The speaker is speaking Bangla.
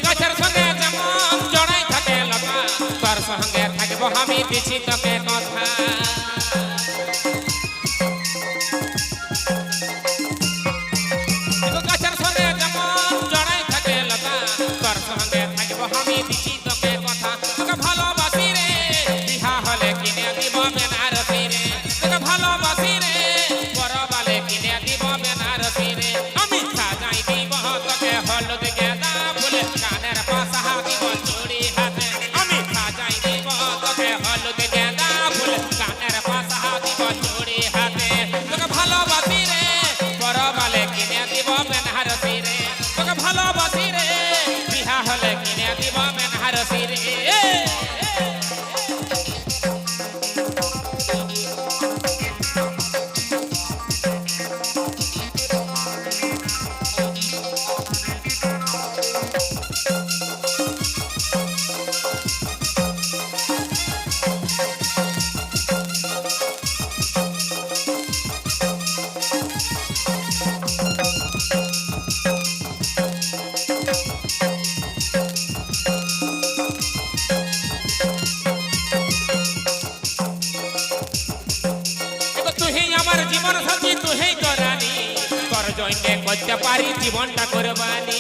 গাছের সঙ্গে যেমন জড়াই থাকে লতা, তোর সঙ্গে থাকবো আমি দিছি তোকে কথা। গাছের সঙ্গে যেমন জড়াই থাকে লতা, তোর সঙ্গে থাকবো আমি দিছি তোকে কথা। তোকে ভালোবাসি রে, বিহা হলে কিনে দিব বেনারসি রে। তোকে ভালোবাসি রে, বড়বালে কিনে দিব বেনারসি রে। আমি সাজাই দিব তোকে হলুদ গেঁদা ফুলে, কানের পাশা দিব চুড়ি হাতে। আমি সাজাই দিব তোকে হলুদ গেঁদা ফুলে, কানের পাশা দিব চুড়ি হাতে। তোকে ভালোবাসি রে, বড়বালে কিনে দিব বেনারসি রে। তোকে ভালোবাসি রে, বিহা হলে কিনে দিব বেনারসি রে। তুই আমার জীবন সাথী, তুই তো রানী, তোর জন্যে করতে পারি জীবনটা কোরবানি।